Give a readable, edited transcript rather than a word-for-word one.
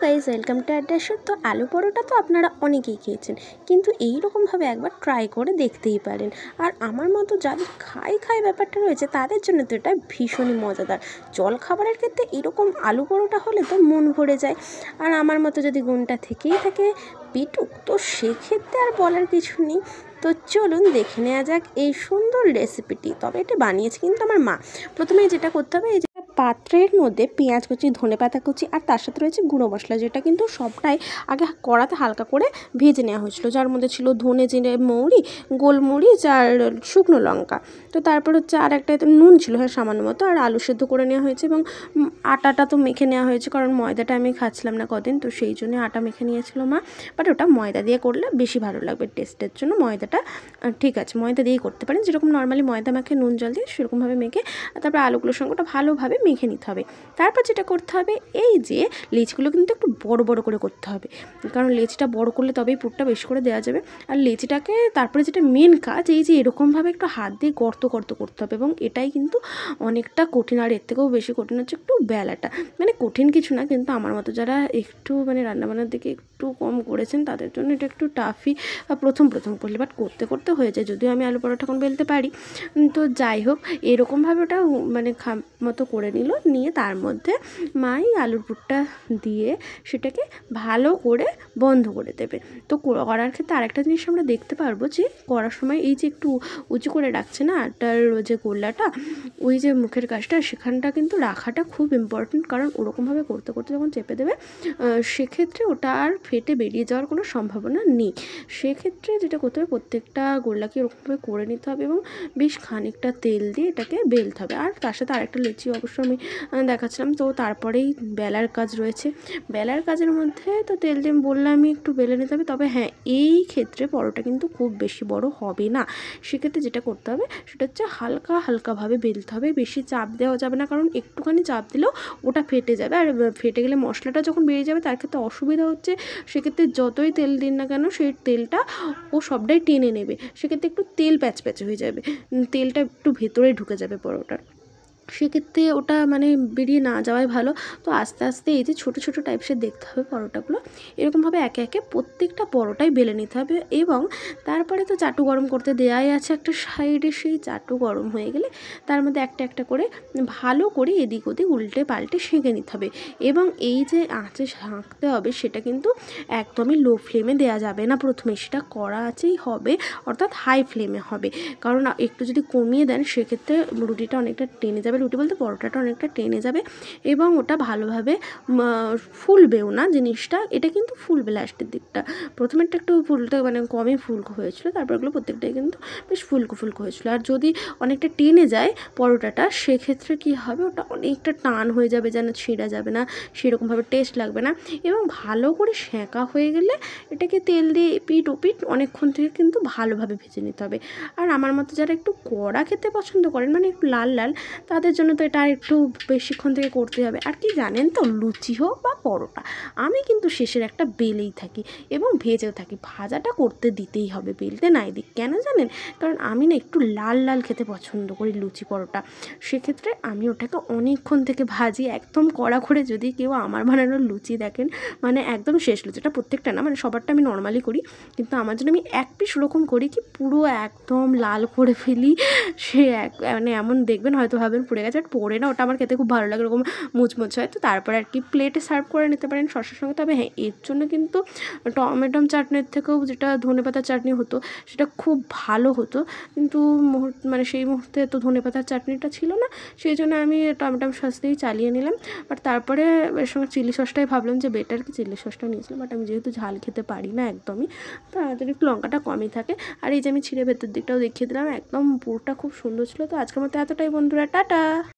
Guys welcome to আড্ডাশো। তো আলু পরোটা তো আপনারা অনেকেই খেয়েছেন, কিন্তু এইরকমভাবে একবার ট্রাই করে দেখতেই পারেন। আর আমার মতো যাদের খাই ব্যাপারটা রয়েছে তাদের জন্য তো এটা ভীষণই মজাদার। জল খাবারের ক্ষেত্রে এরকম আলু পরোটা হলে তো মন ভরে যায়। আর আমার মতো যদি গুণটা থেকেই থাকে পেটুক, তো সেক্ষেত্রে আর বলার কিছু নেই। তো চলুন দেখে নেওয়া যাক এই সুন্দর রেসিপিটি। তবে এটা বানিয়েছে কিন্তু আমার মা। প্রথমে যেটা করতে হবে, এই যে পাত্রের মধ্যে পেঁয়াজ কুচি, ধনেপাতা কুচি আর তার সাথে রয়েছে গুঁড়ো মশলা, যেটা কিন্তু সবটাই আগে কড়াতে হালকা করে ভেজে নেওয়া হয়েছিল, যার মধ্যে ছিল ধনে, জিরে, মৌরি, গোলমরিচ আর শুকনো লঙ্কা। তো তারপর হচ্ছে আর একটা নুন ছিল, হ্যাঁ সামান্য মতো, আর আলু সেদ্ধ করে নেওয়া হয়েছে এবং আটাটা তো মেখে নেওয়া হয়েছে, কারণ ময়দাটা আমি খাচ্ছিলাম না কদিন, তো সেই জন্য আটা মেখে নিয়েছিল মা। বাট ওটা ময়দা দিয়ে করলে বেশি ভালো লাগবে টেস্টের জন্য। ময়দাটা ঠিক আছে, ময়দা দিয়েই করতে পারেন, যেরকম নর্মালি ময়দা মাখে নুন জল দিয়ে সেরকমভাবে মেখে তারপর আলুগুলোর সঙ্গে ওটা ভালোভাবে মেখে নিতে হবে। তারপর যেটা করতে হবে, এই যে লেচিগুলো কিন্তু একটু বড় বড় করে করতে হবে, কারণ লেচিটা বড় করলে তবেই পুরটা বেশি করে দেওয়া যাবে। আর লেচিটাকে তারপরে যেটা মেন কাজ, এই যে এরকমভাবে একটু হাত দিয়ে গর্ত করতে হবে, এবং এটাই কিন্তু অনেকটা কঠিন। আর এর থেকেও বেশি কঠিন হচ্ছে একটু বেলাটা, মানে কঠিন কিছু না, কিন্তু আমার মতো যারা একটু মানে রান্নাবান্নার দিকে একটু কম করেছেন তাদের জন্য এটা একটু টাফই প্রথম করলে, বাট করতে করতে হয়ে যায়। যদিও আমি আলু পরোটা এখন বেলতে পারি, তো যাই হোক এরকমভাবে ওটা মানে মতো করে নিয়ে তার মধ্যে মাই আলুর পুরটা দিয়ে সেটাকে ভালো করে বন্ধ করে দেবে। তো করার ক্ষেত্রে আরেকটা জিনিস আমরা দেখতে পারবো, যে করার সময় এই যে একটু উঁচু করে রাখছে না আটার যে গোল্লাটা, ওই যে মুখের কাজটা সেখানটা কিন্তু রাখাটা খুব ইম্পর্টেন্ট, কারণ ওরকমভাবে করতে করতে যখন চেপে দেবে সেক্ষেত্রে ওটা আর ফেটে বেরিয়ে যাওয়ার কোনো সম্ভাবনা নেই। সেক্ষেত্রে যেটা করতে হবে, প্রত্যেকটা গোল্লাকে এরকমভাবে করে নিতে হবে এবং বেশ খানিকটা তেল দিয়ে এটাকে বেলতে হবে। আর তার সাথে আরেকটা লেচি অবশ্য আমি দেখাচ্ছিলাম। তো তারপরেই বেলার কাজ রয়েছে। বেলার কাজের মধ্যে তো তেল দিয়ে বললাম আমি একটু বেলে নিতে হবে। তবে হ্যাঁ, এই ক্ষেত্রে পরোটা কিন্তু খুব বেশি বড় হবে না। সেক্ষেত্রে যেটা করতে হবে সেটা হচ্ছে হালকাভাবে বেলতে হবে, বেশি চাপ দেওয়া যাবে না, কারণ একটুখানি চাপ দিলেও ওটা ফেটে যাবে। আর ফেটে গেলে মশলাটা যখন বেরিয়ে যাবে তার ক্ষেত্রে অসুবিধা হচ্ছে, সেক্ষেত্রে যতই তেল দিন না কেন সেই তেলটা ও সবটাই টেনে নেবে, সেক্ষেত্রে একটু তেল প্যাচপ্যাচে হয়ে যাবে, তেলটা একটু ভেতরে ঢুকে যাবে পরোটার, সেক্ষেত্রে ওটা মানে বেরিয়ে না যাওয়াই ভালো। তো আস্তে আস্তে এই যে ছোটো ছোটো টাইপসের দেখতে হবে পরোটাগুলো, এরকমভাবে একে একে প্রত্যেকটা পরোটাই বেলে নিতে হবে। এবং তারপরে তো চাটু গরম করতে দেওয়াই আছে একটা সাইডে, সেই চাটু গরম হয়ে গেলে তার মধ্যে একটা একটা করে ভালো করে এদিক ওদিক উল্টে পাল্টে সেঁকে নিতে হবে। এবং এই যে আঁচে ছাঁকতে হবে সেটা কিন্তু একদমই লো ফ্লেমে দেওয়া যাবে না, প্রথমে সেটা করা আছেই হবে, অর্থাৎ হাই ফ্লেমে হবে, কারণ একটু যদি কমিয়ে দেন সেক্ষেত্রে রুটিটা অনেকটা টেনে যাবে, রুটি বলতে পরোটাটা অনেকটা টেনে যাবে এবং ওটা ভালোভাবে ফুলবেও না জিনিসটা। এটা কিন্তু ফুলবে লাস্টের দিকটা, প্রথমেরটা একটু ফুলতে মানে কমই ফুলকো হয়েছিল, তারপরগুলো প্রত্যেকটাই কিন্তু বেশ ফুলকো হয়েছিল। আর যদি অনেকটা টেনে যায় পরোটাটা, সেক্ষেত্রে কী হবে, ওটা অনেকটা টান হয়ে যাবে, যেন ছিঁড়া যাবে না, সেরকমভাবে টেস্ট লাগবে না। এবং ভালো করে সেঁকা হয়ে গেলে এটাকে তেল দিয়ে এপিট ওপিট অনেকক্ষণ থেকে কিন্তু ভালোভাবে ভেজে নিতে হবে। আর আমার মতো যারা একটু কড়া খেতে পছন্দ করেন, মানে একটু লাল তাদের জন্য তো এটা একটু বেশিক্ষণ থেকে করতে হবে। আর কি জানেন তো, লুচি হোক বা পরোটা, আমি কিন্তু শেষের একটা বেলেই থাকি এবং ভেজেও থাকি, ভাজাটা করতে দিতেই হবে, বেলতে নাই দিক। কেন জানেন, কারণ আমি না একটু লাল খেতে পছন্দ করি লুচি পরোটা, সেক্ষেত্রে আমি ওটাকে অনেকক্ষণ থেকে ভাজি একদম কড়া করে। যদি কেউ আমার বানানোর লুচি দেখেন, মানে একদম শেষ লুচিটা, প্রত্যেকটা না, মানে সবারটা আমি নর্মালি করি, কিন্তু আমার জন্য আমি এক পিস ওরকম করি কি পুরো একদম লাল করে ফেলি, সে মানে এমন দেখবেন হয়তো ভাবেন পুড়ে গেছে, বাট পড়ে না, ওটা আমার খেতে খুব ভালো লাগে, এরকম মুচমুচে হয়। তো তারপরে আর কি প্লেটে সার্ভ করে নিতে পারেন শসার সঙ্গে। তবে হ্যাঁ, এর জন্য কিন্তু টমেটো চাটনির থেকেও যেটা ধনেপাতার চাটনি হতো সেটা খুব ভালো হতো, কিন্তু মানে সেই মুহূর্তে তো ধনেপাতার চাটনিটা ছিল না, সেই জন্য আমি টমেটো সস দিয়েই চালিয়ে নিলাম। বাট তারপরে এর সঙ্গে চিলি সসটাই ভাবলাম যে বেটার, কি চিলি সসটা নিয়েছিলাম, বাট আমি যেহেতু ঝাল খেতে পারি না একদমই, তো আমাদের একটু লঙ্কাটা কমই থাকে। আর এই যে আমি ছিঁড়ে ভেতর দিকটাও দেখিয়ে দিলাম, একদম পুরটা খুব সুন্দর ছিল। তো আজকের মতো এতটাই বন্ধুরা, টাটা।